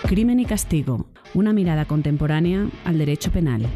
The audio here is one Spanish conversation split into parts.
Crimen y castigo, una mirada contemporánea al derecho penal.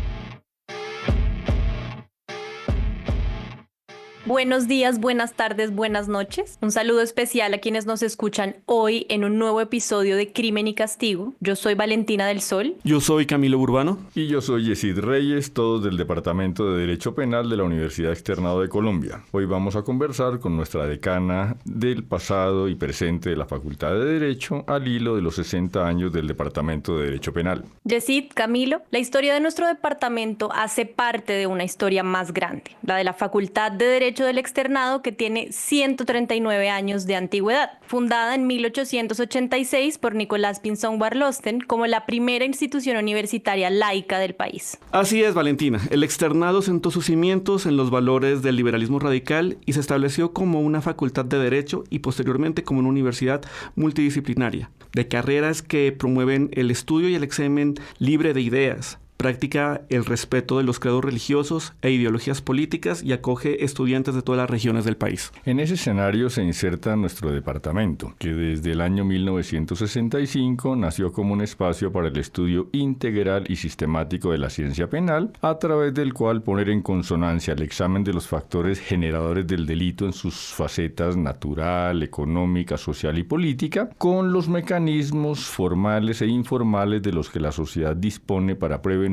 Buenos días, buenas tardes, buenas noches. Un saludo especial a quienes nos escuchan hoy en un nuevo episodio de Crimen y Castigo. Yo soy Valentina del Sol. Yo soy Camilo Burbano. Y yo soy Yesid Reyes, todos del Departamento de Derecho Penal de la Universidad Externado de Colombia. Hoy vamos a conversar con nuestra decana del pasado y presente de la Facultad de Derecho al hilo de los 60 años del Departamento de Derecho Penal. Yesid, Camilo, la historia de nuestro departamento hace parte de una historia más grande, la de la Facultad de Derecho del Externado, que tiene 139 años de antigüedad. Fundada en 1886 por Nicolás Pinzón Warlosten como la primera institución universitaria laica del país. Así es, Valentina. El externado sentó sus cimientos en los valores del liberalismo radical y se estableció como una facultad de derecho y posteriormente como una universidad multidisciplinaria, de carreras que promueven el estudio y el examen libre de ideas, practica el respeto de los credos religiosos e ideologías políticas y acoge estudiantes de todas las regiones del país. En ese escenario se inserta nuestro departamento, que desde el año 1965 nació como un espacio para el estudio integral y sistemático de la ciencia penal, a través del cual poner en consonancia el examen de los factores generadores del delito en sus facetas natural, económica, social y política, con los mecanismos formales e informales de los que la sociedad dispone para prevenirlo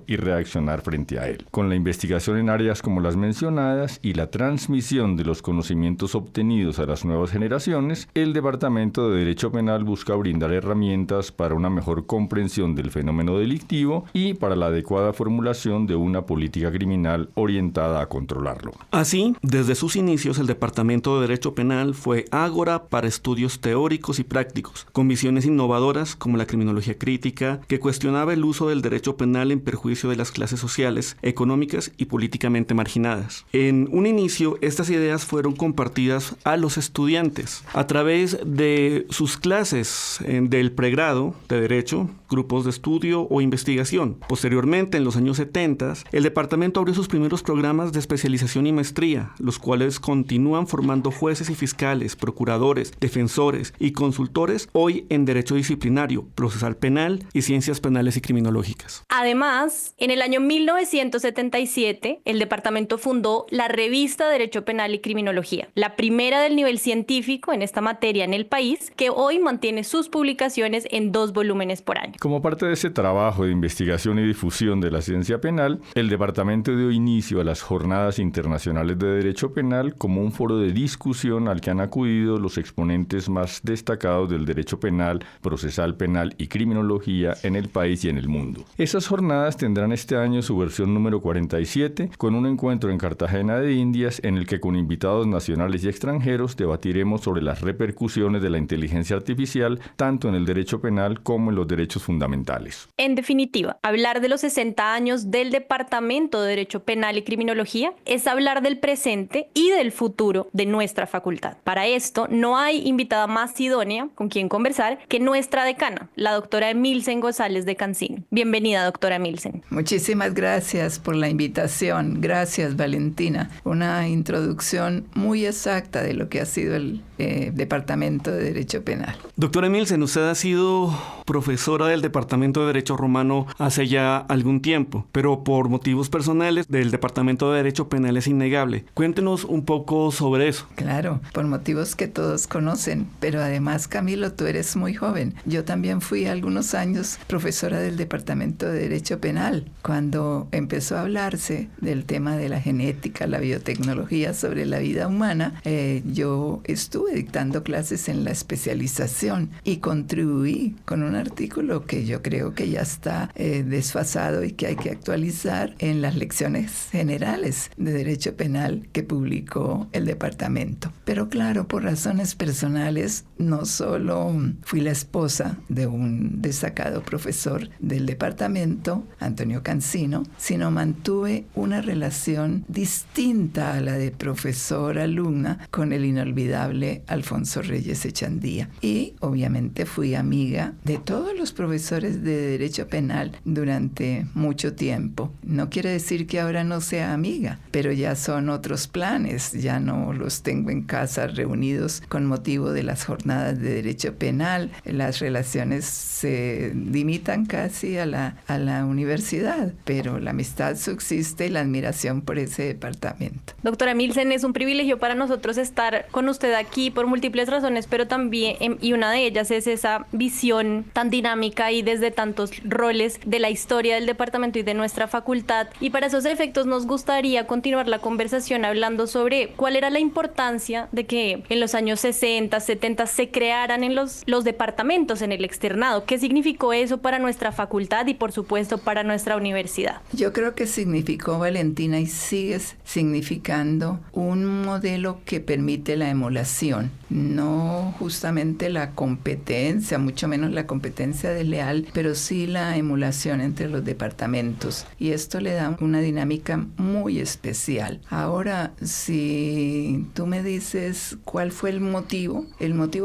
y reaccionar frente a él. Con la investigación en áreas como las mencionadas y la transmisión de los conocimientos obtenidos a las nuevas generaciones, el Departamento de Derecho Penal busca brindar herramientas para una mejor comprensión del fenómeno delictivo y para la adecuada formulación de una política criminal orientada a controlarlo. Así, desde sus inicios, el Departamento de Derecho Penal fue ágora para estudios teóricos y prácticos, con visiones innovadoras como la criminología crítica, que cuestionaba el uso del derecho penal en perjuicio de las clases sociales, económicas y políticamente marginadas. En un inicio, estas ideas fueron compartidas a los estudiantes a través de sus clases del pregrado de Derecho, grupos de estudio o investigación. Posteriormente, en los años 70, el departamento abrió sus primeros programas de especialización y maestría, los cuales continúan formando jueces y fiscales, procuradores, defensores y consultores, hoy en Derecho Disciplinario, Procesal Penal y Ciencias Penales y Criminológicas. Además, en el año 1977, el departamento fundó la revista Derecho Penal y Criminología, la primera del nivel científico en esta materia en el país, que hoy mantiene sus publicaciones en 2 volúmenes por año. Como parte de ese trabajo de investigación y difusión de la ciencia penal, el departamento dio inicio a las Jornadas Internacionales de Derecho Penal como un foro de discusión al que han acudido los exponentes más destacados del derecho penal, procesal penal y criminología en el país y en el mundo. Esas jornadas tendrán este año su versión número 47, con un encuentro en Cartagena de Indias en el que con invitados nacionales y extranjeros debatiremos sobre las repercusiones de la inteligencia artificial tanto en el derecho penal como en los derechos fundamentales. En definitiva, hablar de los 60 años del Departamento de Derecho Penal y Criminología es hablar del presente y del futuro de nuestra facultad. Para esto, no hay invitada más idónea con quien conversar que nuestra decana, la doctora Emilsen González de Cancino. Bienvenida, doctora Emilsen. Muchísimas gracias por la invitación. Gracias, Valentina. Una introducción muy exacta de lo que ha sido el Departamento de Derecho Penal. Doctora Emilsen, usted ha sido profesora del Departamento de Derecho Romano hace ya algún tiempo, pero por motivos personales del Departamento de Derecho Penal es innegable. Cuéntenos un poco sobre eso. Claro, por motivos que todos conocen, pero además, Camilo, tú eres muy joven. Yo también fui algunos años profesora del Departamento de Derecho Penal. Cuando empezó a hablarse del tema de la genética, la biotecnología sobre la vida humana, yo estuve dictando clases en la especialización y contribuí con un artículo que yo creo que ya está desfasado y que hay que actualizar en las lecciones generales de Derecho Penal que publicó el departamento. Pero claro, por razones personales, no solo fui la esposa de un destacado profesor del departamento, Antonio Cancino, sino mantuve una relación distinta a la de profesor-alumna con el inolvidable fue Alfonso Reyes Echandía. Y obviamente fui amiga de todos los profesores de Derecho Penal durante mucho tiempo. No quiere decir que ahora no sea amiga, pero ya son otros planes, ya no los tengo en casa reunidos con motivo de las jornadas de Derecho Penal. Las relaciones se limitan casi a la universidad, pero la amistad subsiste y la admiración por ese departamento. Doctora Milsen, es un privilegio para nosotros estar con usted aquí por múltiples razones, pero también, y una de ellas es esa visión tan dinámica y desde tantos roles de la historia del departamento y de nuestra facultad. Y para esos efectos nos gustaría continuar la conversación hablando sobre cuál era la importancia de que en los años 60, 70 se crearan en los departamentos en el externado. ¿Qué significó eso para nuestra facultad y por supuesto para nuestra universidad? Yo creo que significó, Valentina, y sigue significando un modelo que permite la emulación, no justamente la competencia, mucho menos la competencia desleal, pero sí la emulación entre los departamentos. Y esto le da una dinámica muy especial. Ahora, si tú me dices cuál fue el motivo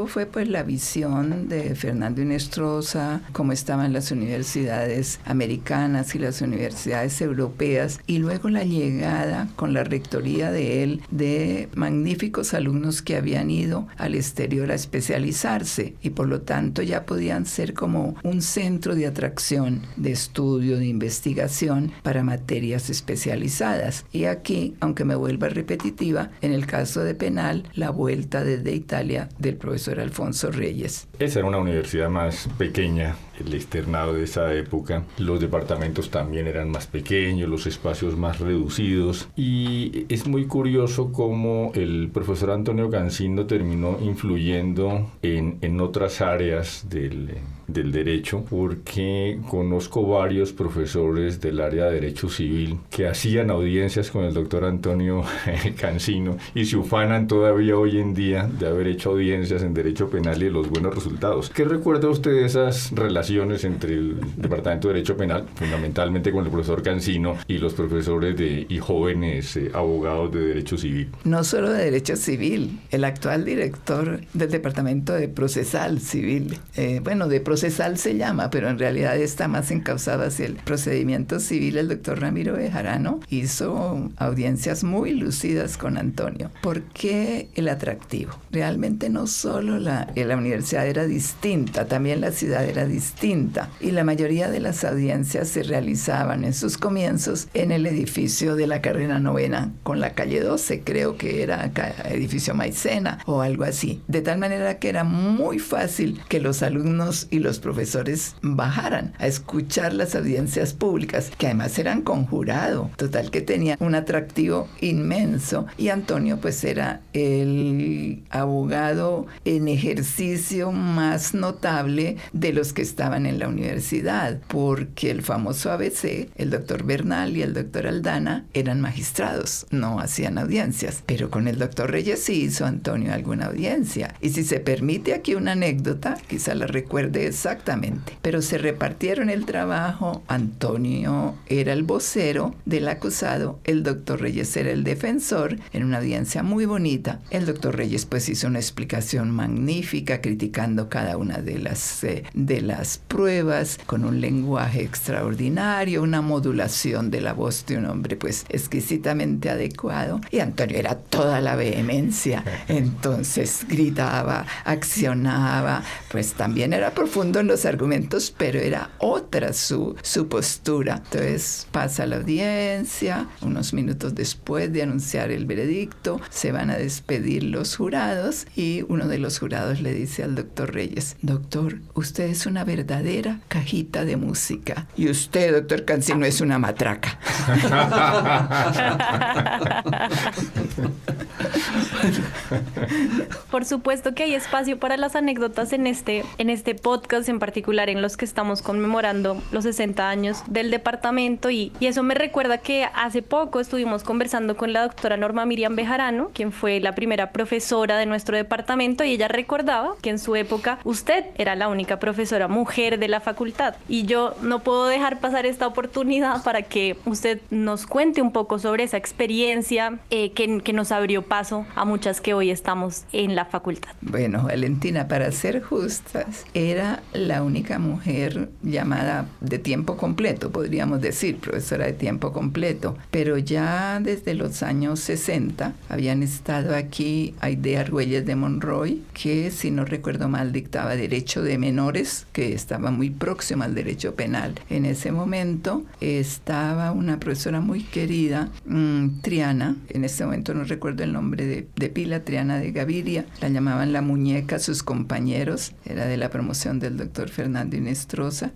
fue pues la visión de Fernando Inestrosa, cómo estaban las universidades americanas y las universidades europeas, y luego la llegada con la rectoría de él de magníficos alumnos que habían ido al exterior a especializarse y por lo tanto ya podían ser como un centro de atracción, de estudio, de investigación para materias especializadas. Y aquí, aunque me vuelva repetitiva, en el caso de penal, la vuelta desde Italia del profesor Alfonso Reyes. Esa era una universidad más pequeña, el externado de esa época. Los departamentos también eran más pequeños, los espacios más reducidos, y es muy curioso cómo el profesor Antonio Cancino terminó influyendo en otras áreas del derecho, porque conozco varios profesores del área de derecho civil que hacían audiencias con el doctor Antonio Cancino y se ufanan todavía hoy en día de haber hecho audiencias en derecho penal y de los buenos resultados. ¿Qué recuerda usted de esas relaciones entre el Departamento de Derecho Penal, fundamentalmente con el profesor Cancino, y los profesores y jóvenes abogados de derecho civil? No solo de derecho civil, el actual director del Departamento de Procesal Civil, de procesal se llama, pero en realidad está más encauzado hacia el procedimiento civil, el doctor Ramiro Bejarano, hizo audiencias muy lucidas con Antonio. ¿Por qué el atractivo? Realmente no solo la universidad era distinta, también la ciudad era distinta, y la mayoría de las audiencias se realizaban en sus comienzos en el edificio de la carrera novena con la calle 12, creo que era edificio Maicena o algo así, de tal manera que era muy fácil que los alumnos y los profesores bajaran a escuchar las audiencias públicas, que además eran con jurado, total que tenía un atractivo inmenso. Y Antonio pues era el abogado en ejercicio más notable de los que estaban en la universidad, porque el famoso ABC, el doctor Bernal y el doctor Aldana eran magistrados, no hacían audiencias, pero con el doctor Reyes sí hizo Antonio alguna audiencia. Y si se permite aquí una anécdota, quizá la recuerde exactamente, pero se repartieron el trabajo. Antonio era el vocero del acusado, el doctor Reyes era el defensor, en una audiencia muy bonita. El doctor Reyes pues hizo una explicación magnífica criticando cada una de las pruebas con un lenguaje extraordinario, una modulación de la voz de un hombre pues exquisitamente adecuado, y Antonio era toda la vehemencia, entonces gritaba, accionaba, pues también era profundo en los argumentos, pero era otra su postura. Entonces pasa la audiencia, unos minutos después de anunciar el veredicto, se van a despedir los jurados y uno de los jurados le dice al doctor Reyes: doctor, usted es una verdadera cajita de música y usted, doctor Cancino, es una matraca. Por supuesto que hay espacio para las anécdotas en este podcast, en particular en los que estamos conmemorando los 60 años del departamento, y eso me recuerda que hace poco estuvimos conversando con la doctora Norma Miriam Bejarano, quien fue la primera profesora de nuestro departamento, y ella recordaba que en su época usted era la única profesora mujer de la facultad, y yo no puedo dejar pasar esta oportunidad para que usted nos cuente un poco sobre esa experiencia que nos abrió paso a muchas que hoy estamos en la facultad. Bueno, Valentina, para ser justas, era la única mujer llamada de tiempo completo, podríamos decir, profesora de tiempo completo, pero ya desde los años 60 habían estado aquí Aide Argüelles de Monroy, que si no recuerdo mal dictaba Derecho de Menores, que estaba muy próximo al derecho penal. En ese momento estaba una profesora muy querida, Triana, en este momento no recuerdo el nombre de pila, Triana de Gaviria, la llamaban la muñeca sus compañeros, era de la promoción del doctor Fernando Inestrosa,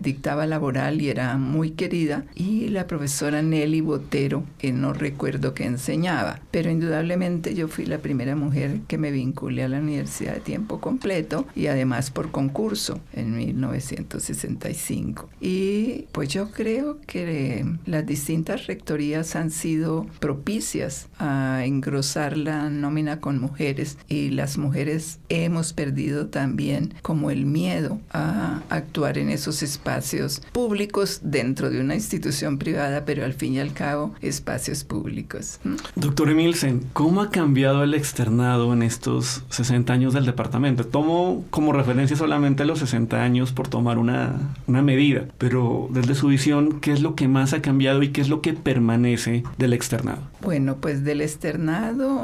dictaba laboral y era muy querida, y la profesora Nelly Botero, que no recuerdo que enseñaba, pero indudablemente yo fui la primera mujer que me vinculé a la universidad de tiempo completo y además por concurso en 1965. Y pues yo creo que las distintas rectorías han sido propicias a engrosar la nómina con mujeres, y las mujeres hemos perdido también como el miedo a actuar en esos espacios públicos dentro de una institución privada, pero al fin y al cabo espacios públicos. Doctor Emilsen, ¿cómo ha cambiado el externado en estos 60 años del departamento? Tomo como referencia solamente los 60 años por tomar una medida, pero desde su visión, ¿qué es lo que más ha cambiado y qué es lo que permanece del externado? Bueno, pues del externado,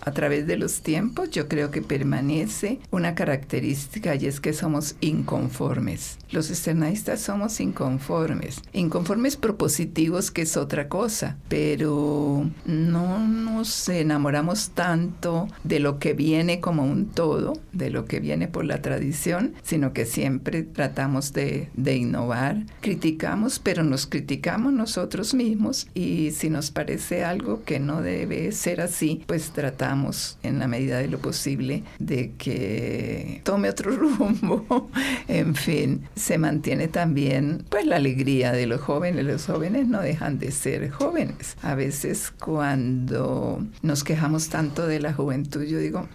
a través de los tiempos, yo creo que permanece una característica, y es que somos inconformes. Los externadistas somos inconformes propositivos, que es otra cosa, pero no nos enamoramos tanto de lo que viene como un todo, de lo que viene por la tradición, sino que siempre tratamos de innovar. Criticamos, pero nos criticamos nosotros mismos, y si nos parece algo que no debe ser así, pues tratamos en la medida de lo posible de que tome otro rumbo. En fin, se mantiene también pues la alegría de los jóvenes. Los jóvenes no dejan de ser jóvenes. A veces cuando nos quejamos tanto de la juventud, yo digo,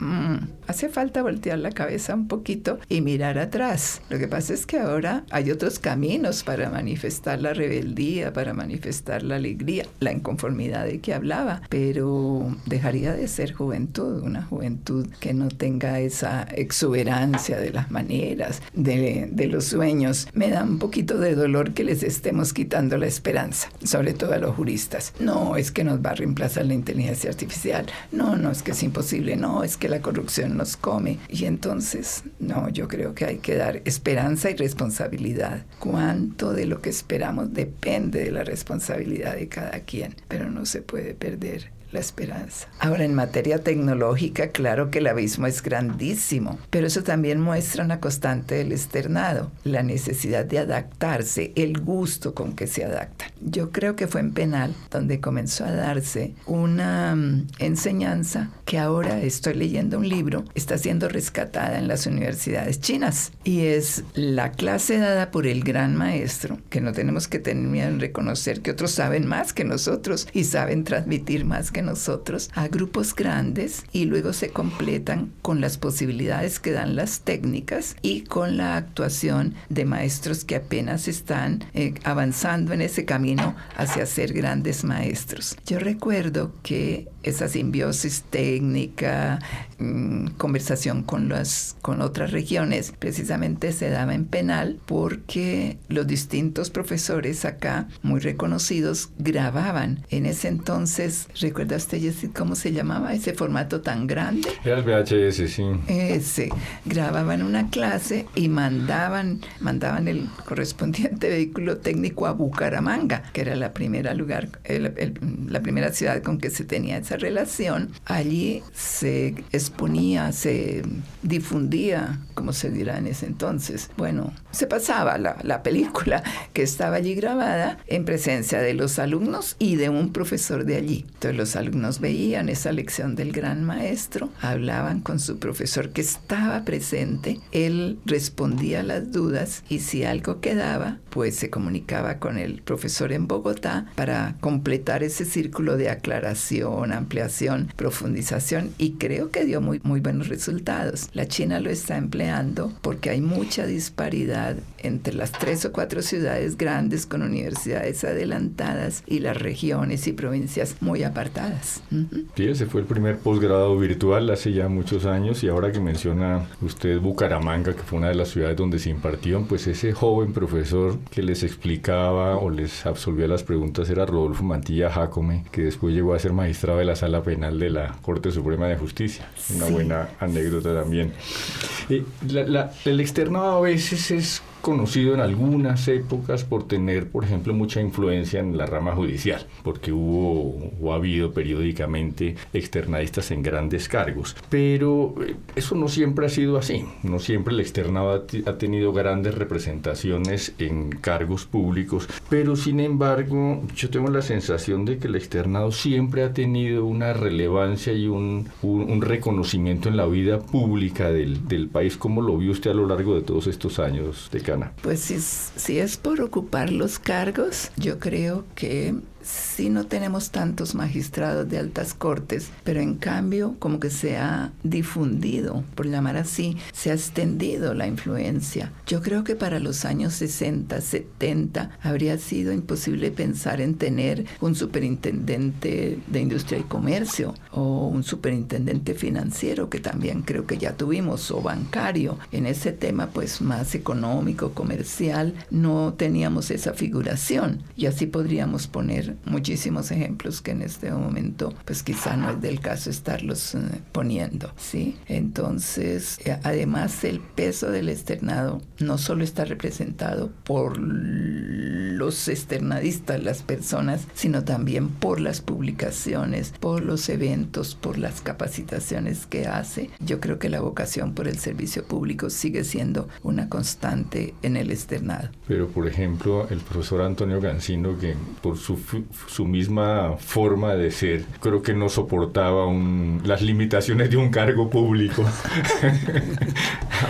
hace falta voltear la cabeza un poquito y mirar atrás. Lo que pasa es que ahora hay otros caminos para manifestar la rebeldía, para manifestar la alegría, la inconformidad de que hablaba, pero dejaría de ser juventud, una juventud que no tenga esa exuberancia de las maneras, de los sueños. Me da un poquito de dolor que les estemos quitando la esperanza, sobre todo a los juristas. No, es que nos va a reemplazar la inteligencia artificial. No, es que es imposible. No, es que la corrupción nos come. Y entonces, no, yo creo que hay que dar esperanza y responsabilidad. Cuánto de lo que esperamos depende de la responsabilidad de cada quien, pero no se puede perder la esperanza. Ahora, en materia tecnológica, claro que el abismo es grandísimo, pero eso también muestra una constante del externado, la necesidad de adaptarse, el gusto con que se adapta. Yo creo que fue en penal donde comenzó a darse una enseñanza que ahora estoy leyendo un libro, está siendo rescatada en las universidades chinas, y es la clase dada por el gran maestro, que no tenemos que tener miedo en reconocer que otros saben más que nosotros y saben transmitir más que nosotros, a grupos grandes, y luego se completan con las posibilidades que dan las técnicas y con la actuación de maestros que apenas están avanzando en ese camino hacia ser grandes maestros. Yo recuerdo que esa simbiosis técnica, conversación con otras regiones, precisamente se daba en penal porque los distintos profesores acá, muy reconocidos, grababan. En ese entonces, ¿recuerda usted, Jessica, cómo se llamaba ese formato tan grande? Era el VHS, sí. Grababan una clase y mandaban el correspondiente vehículo técnico a Bucaramanga, que era la primera ciudad con que se tenía esa relación. Allí se exponía, se difundía, como se dirá en ese entonces. Bueno, se pasaba la película que estaba allí grabada en presencia de los alumnos y de un profesor de allí. Entonces los alumnos veían esa lección del gran maestro, hablaban con su profesor que estaba presente, él respondía a las dudas, y si algo quedaba, pues se comunicaba con el profesor en Bogotá para completar ese círculo de aclaración, ampliación, profundización, y creo que dio muy, muy buenos resultados. La China lo está empleando porque hay mucha disparidad entre las 3 o 4 ciudades grandes con universidades adelantadas y las regiones y provincias muy apartadas. Sí, ese fue el primer posgrado virtual hace ya muchos años, y ahora que menciona usted Bucaramanga, que fue una de las ciudades donde se impartieron, pues ese joven profesor que les explicaba o les absolvía las preguntas era Rodolfo Mantilla Jácome, que después llegó a ser magistrado de la Sala Penal de la Corte Suprema de Justicia. Una buena anécdota también. El externado a veces es conocido en algunas épocas por tener, por ejemplo, mucha influencia en la rama judicial, porque hubo o ha habido periódicamente externadistas en grandes cargos, pero eso no siempre ha sido así. No siempre el externado ha tenido grandes representaciones en cargos públicos, pero sin embargo yo tengo la sensación de que el externado siempre ha tenido una relevancia y un reconocimiento en la vida pública del país. ¿Cómo lo vio usted a lo largo de todos estos años, decana? Pues si es por ocupar los cargos, yo creo que sí no tenemos tantos magistrados de altas cortes, pero en cambio como que se ha difundido, por llamar así, se ha extendido la influencia. Yo creo que para los años 60, 70 habría sido imposible pensar en tener un superintendente de industria y comercio o un superintendente financiero, que también creo que ya tuvimos, o bancario. En ese tema pues más económico, comercial, no teníamos esa figuración, y así podríamos poner muchísimos ejemplos que en este momento pues quizá no es del caso estarlos poniendo, ¿sí? Entonces, además el peso del externado no solo está representado por los externadistas, las personas, sino también por las publicaciones, por los eventos, por las capacitaciones que hace. Yo creo que la vocación por el servicio público sigue siendo una constante en el externado. Pero, por ejemplo, el profesor Antonio Gansino, que por su misma forma de ser, creo que no soportaba las limitaciones de un cargo público,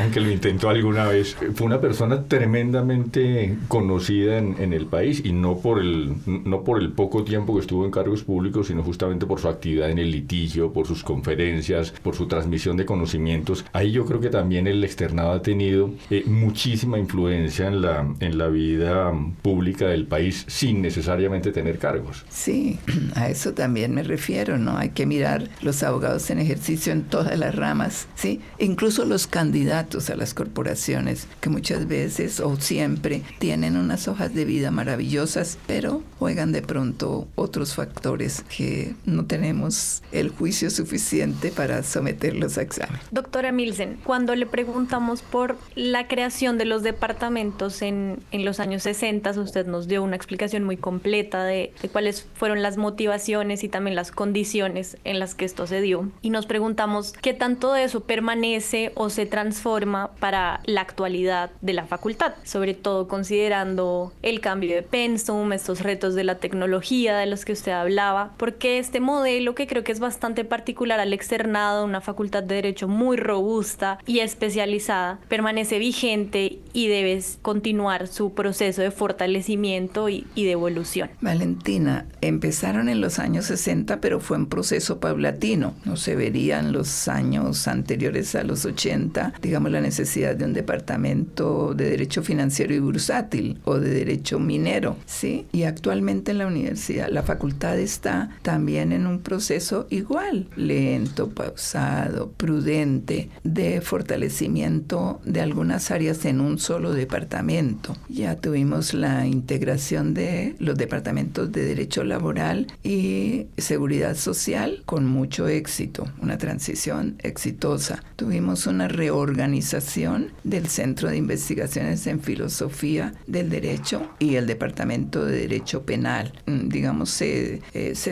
aunque lo intentó alguna vez. Fue una persona tremendamente conocida en el país, y no por el poco tiempo que estuvo en cargos públicos, sino justamente por su actividad en el litigio, por sus conferencias, por su transmisión de conocimientos. Ahí yo creo que también el externado ha tenido muchísima influencia en la vida pública del país, sin necesariamente tener cargos. Sí, a eso también me refiero, ¿no? Hay que mirar los abogados en ejercicio en todas las ramas, ¿sí? Incluso los candidatos a las corporaciones, que muchas veces o siempre tienen unas hojas de vida maravillosas, pero juegan de pronto otros factores que no tenemos el juicio suficiente para someterlos a examen. Doctora Milsen, cuando le preguntamos por la creación de los departamentos en los años 60, usted nos dio una explicación muy completa de cuáles fueron las motivaciones y también las condiciones en las que esto se dio. Y nos preguntamos qué tanto de eso permanece o se transforma para la actualidad de la facultad, sobre todo considerando el cambio de pensum, estos retos de la tecnología de los que usted hablaba, porque este modelo, que creo que es bastante particular al externado, una facultad de Derecho muy robusta y especializada, permanece vigente y debe continuar su proceso de fortalecimiento y de evolución. Valentina, empezaron en los años 60, pero fue un proceso paulatino. No se vería en los años anteriores a los 80, digamos, la necesidad de un departamento de Derecho Financiero y Bursátil o de Derecho Minero, ¿sí? Y actualmente en la universidad, la facultad está también en un proceso igual, lento, pausado, prudente, de fortalecimiento de algunas áreas en un solo departamento. Ya tuvimos la integración de los departamentos de Derecho Laboral y Seguridad Social con mucho éxito, una transición exitosa. Tuvimos una reorganización del Centro de Investigaciones en Filosofía del Derecho y el Departamento de Derecho Penal. Digamos, se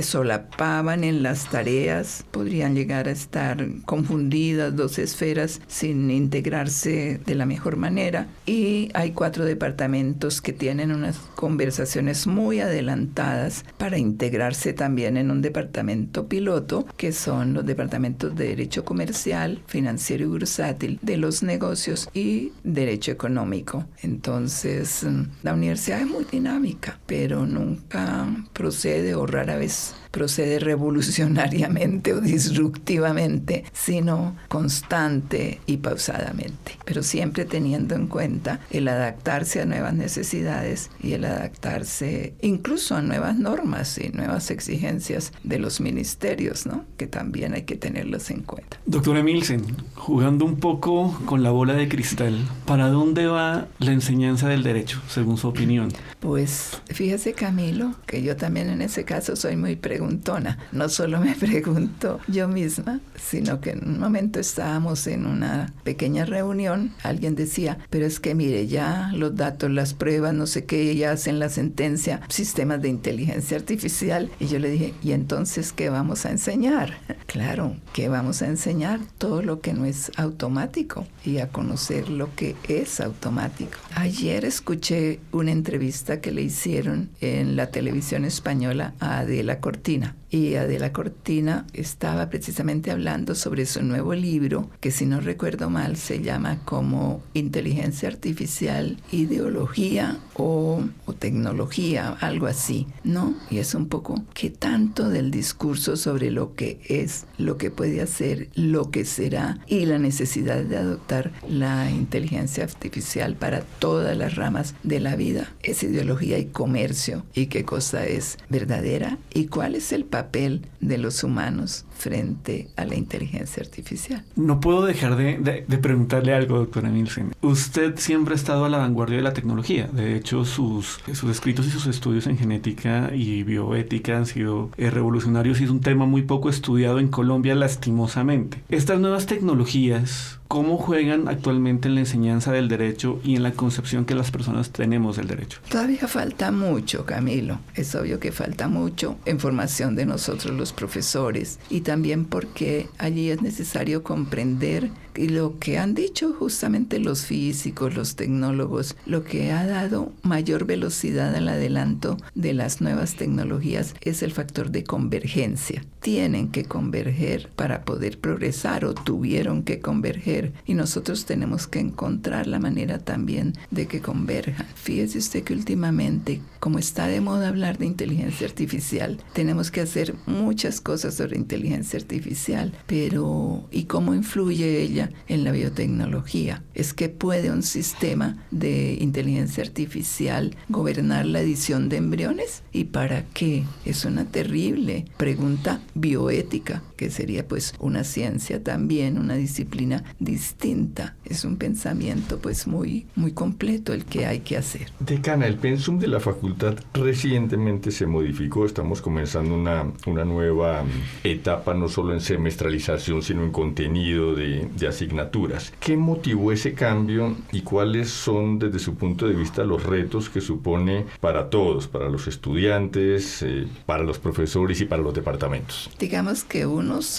solapaban en las tareas, podrían llegar a estar confundidas dos esferas sin integrarse de la mejor manera, y hay 4 departamentos que tienen unas conversaciones muy adelantadas para integrarse también en un departamento piloto, que son los departamentos de Derecho Comercial, Financiero y Bursátil, de los negocios y Derecho Económico. Entonces, la universidad es muy dinámica, pero nunca procede o rara vez procede revolucionariamente o disruptivamente, sino constante y pausadamente, pero siempre teniendo en cuenta el adaptarse a nuevas necesidades y el adaptarse incluso a nuevas normas y nuevas exigencias de los ministerios, ¿no? Que también hay que tenerlos en cuenta. Doctora Emilsen, jugando un poco con la bola de cristal, ¿para dónde va la enseñanza del derecho, según su opinión? Pues fíjese, Camilo, que yo también en ese caso soy muy preguntona. No solo me pregunto yo misma, sino que en un momento estábamos en una pequeña reunión, alguien decía, pero es que mire, ya los datos, las pruebas, no sé qué, ya hacen la sentencia, sistemas de inteligencia artificial. Y yo le dije, ¿y entonces qué vamos a enseñar? Claro, ¿qué vamos a enseñar? Todo lo que no es automático y a conocer lo que es automático. Ayer escuché una entrevista que le hicieron en la televisión española a Adela Cortina. Y Adela Cortina estaba precisamente hablando sobre su nuevo libro, que si no recuerdo mal se llama como Inteligencia Artificial, Ideología o Tecnología, algo así, ¿no? Y es un poco qué tanto del discurso sobre lo que es, lo que puede hacer, lo que será y la necesidad de adoptar la inteligencia artificial para todas las ramas de la vida es ideología y comercio, y qué cosa es verdadera y cuál es el papel de los humanos frente a la inteligencia artificial. No puedo dejar de preguntarle algo, doctora Emilsen. Usted siempre ha estado a la vanguardia de la tecnología. De hecho, sus escritos y sus estudios en genética y bioética han sido revolucionarios y es un tema muy poco estudiado en Colombia, lastimosamente. Estas nuevas tecnologías, ¿cómo juegan actualmente en la enseñanza del derecho y en la concepción que las personas tenemos del derecho? Todavía falta mucho, Camilo. Es obvio que falta mucho en formación de nosotros los profesores y también porque allí es necesario comprender y lo que han dicho justamente los físicos, los tecnólogos, lo que ha dado mayor velocidad al adelanto de las nuevas tecnologías es el factor de convergencia. Tienen que converger para poder progresar o tuvieron que converger y nosotros tenemos que encontrar la manera también de que converjan. Fíjese usted que últimamente, como está de moda hablar de inteligencia artificial, tenemos que hacer muchas cosas sobre inteligencia artificial, pero ¿y cómo influye ella en la biotecnología? Es que puede un sistema de inteligencia artificial gobernar la edición de embriones. ¿Y para qué? Es una terrible pregunta bioética, que sería pues una ciencia también, una disciplina distinta. Es un pensamiento pues muy, muy completo el que hay que hacer. Decana, el pensum de la facultad recientemente se modificó. Estamos comenzando una nueva etapa, no solo en semestralización, sino en contenido de asignaturas. ¿Qué motivó ese cambio y cuáles son, desde su punto de vista, los retos que supone para todos, para los estudiantes, para los profesores y para los departamentos? Digamos que unos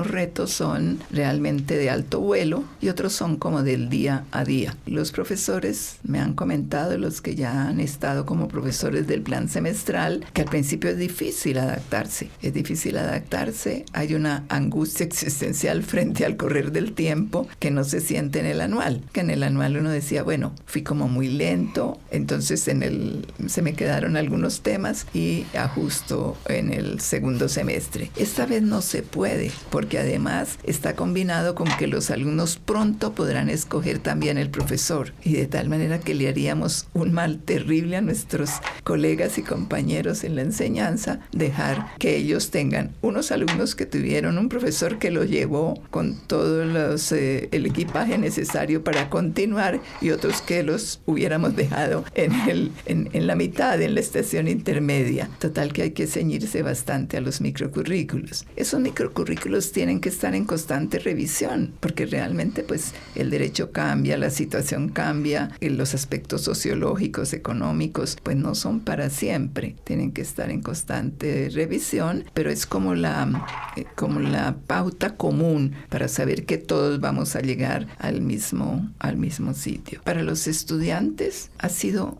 retos son realmente de alto vuelo y otros son como del día a día. Los profesores me han comentado, los que ya han estado como profesores del plan semestral, que al principio es difícil adaptarse. Es difícil adaptarse, hay una angustia existencial frente al correr del tiempo que no se siente en el anual. Que en el anual uno decía, bueno, fui como muy lento, entonces se me quedaron algunos temas y ajusto en el segundo semestre. Esta vez no se puede, porque además está combinado con que los alumnos pronto podrán escoger también el profesor, y de tal manera que le haríamos un mal terrible a nuestros colegas y compañeros en la enseñanza, dejar que ellos tengan unos alumnos que tuvieron un profesor que lo llevó con todo el equipaje necesario para continuar y otros que los hubiéramos dejado en la mitad, en la estación intermedia. Total que hay que ceñirse bastante a los microcurrículos. Esos microcurrículos tienen que estar en constante revisión, porque realmente pues el derecho cambia, la situación cambia, los aspectos sociológicos, económicos, pues no son para siempre. Tienen que estar en constante revisión, pero es como la pauta común para saber que todos vamos a llegar al mismo sitio. Para los estudiantes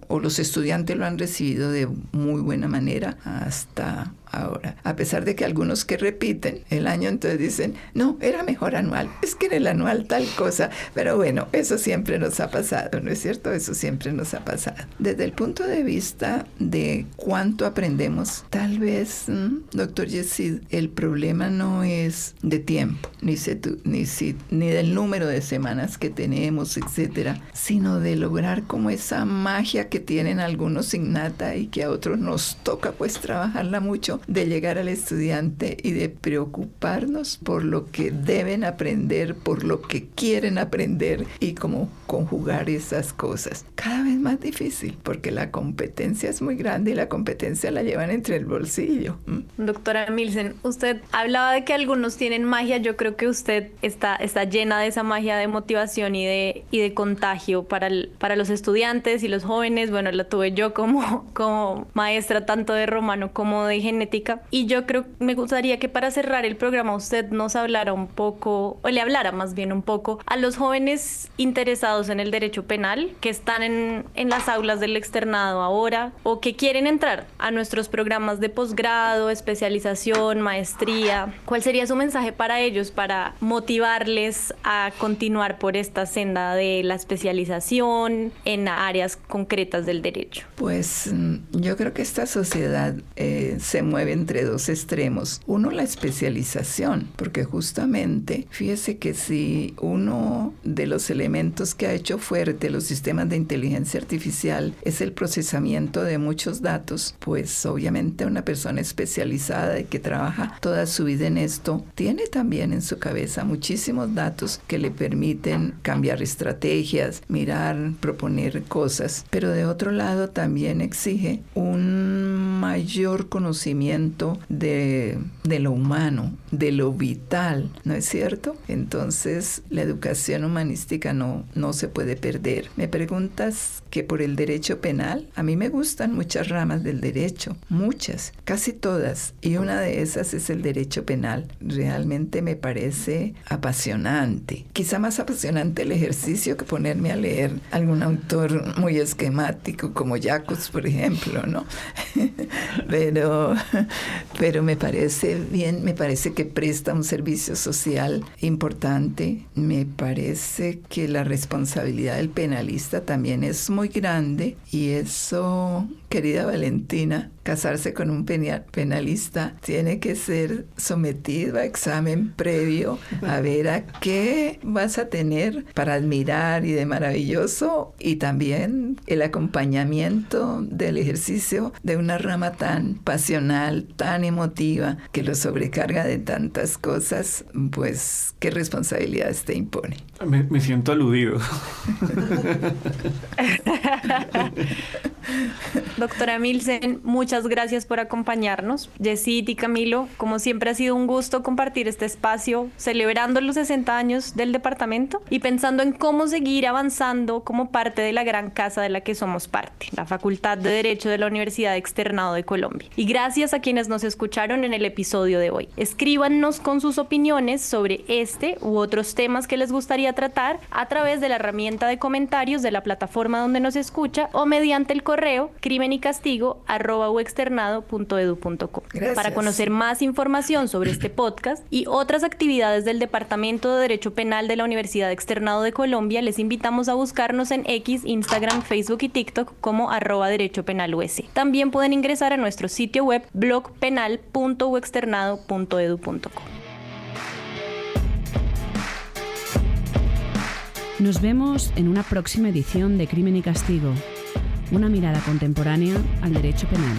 los estudiantes lo han recibido de muy buena manera hasta ahora. A pesar de que algunos que repiten el año entonces dicen, no, era mejor anual, es que en el anual tal cosa. Pero bueno, eso siempre nos ha pasado, ¿no es cierto? Eso siempre nos ha pasado. Desde el punto de vista de cuánto aprendemos, tal vez, doctor Yesid, el problema no es de tiempo, ni del número de semanas que tenemos, etcétera, sino de lograr como esa magia que tienen algunos innata y que a otros nos toca pues trabajarla mucho, de llegar al estudiante y de preocuparnos por lo que deben aprender, por lo que quieren aprender y cómo conjugar esas cosas. Cada vez más difícil porque la competencia es muy grande y la competencia la llevan entre el bolsillo. Doctora Milsen, usted hablaba de que algunos tienen magia. Yo creo que usted está llena de esa magia de motivación y de contagio para los estudiantes y los jóvenes. Bueno, la tuve yo como maestra tanto de romano como de genética. Y yo creo, me gustaría que para cerrar el programa usted nos hablara un poco, o le hablara más bien un poco, a los jóvenes interesados en el derecho penal que están en las aulas del externado ahora o que quieren entrar a nuestros programas de posgrado, especialización, maestría. ¿Cuál sería su mensaje para ellos para motivarles a continuar por esta senda de la especialización en áreas concretas del derecho? Pues yo creo que esta sociedad se mueve entre dos extremos. Uno, la especialización, porque justamente, fíjese que si uno de los elementos que ha hecho fuerte los sistemas de inteligencia artificial es el procesamiento de muchos datos, pues obviamente una persona especializada y que trabaja toda su vida en esto, tiene también en su cabeza muchísimos datos que le permiten cambiar estrategias, mirar, proponer cosas, pero de otro lado también exige un mayor conocimiento de lo humano, de lo vital, ¿no es cierto? Entonces la educación humanística no se puede perder. Me preguntas que por el derecho penal, a mí me gustan muchas ramas del derecho, muchas, casi todas, y una de esas es el derecho penal. Realmente me parece apasionante, quizá más apasionante el ejercicio que ponerme a leer algún autor muy esquemático como Jacobs, por ejemplo, ¿no? pero me parece bien, me parece que presta un servicio social importante, me parece que la responsabilidad del penalista también es muy grande y eso, querida Valentina, casarse con un penalista tiene que ser sometido a examen previo a ver a qué vas a tener para admirar y de maravilloso, y también el acompañamiento del ejercicio de una rama tan pasional, tan emotiva, que lo sobrecarga de tantas cosas, pues qué responsabilidades te impone. Me siento aludido. Doctora Milsen, muchas gracias por acompañarnos. Yesid y Camilo, como siempre ha sido un gusto compartir este espacio celebrando los 60 años del departamento y pensando en cómo seguir avanzando como parte de la gran casa de la que somos parte, la Facultad de Derecho de la Universidad Externado de Colombia. Y gracias a quienes nos escucharon en el episodio de hoy. Escríbanos con sus opiniones sobre este u otros temas que les gustaría tratar a través de la herramienta de comentarios de la plataforma donde nos escucha o mediante el correo crimenycastigo@uexternado.edu.co. Para conocer más información sobre este podcast y otras actividades del Departamento de Derecho Penal de la Universidad Externado de Colombia, les invitamos a buscarnos en X, Instagram, Facebook y TikTok como @derechopenalus. También pueden ingresar a nuestro sitio web blogpenal.uexternado.edu.co. Nos vemos en una próxima edición de Crimen y Castigo, una mirada contemporánea al derecho penal.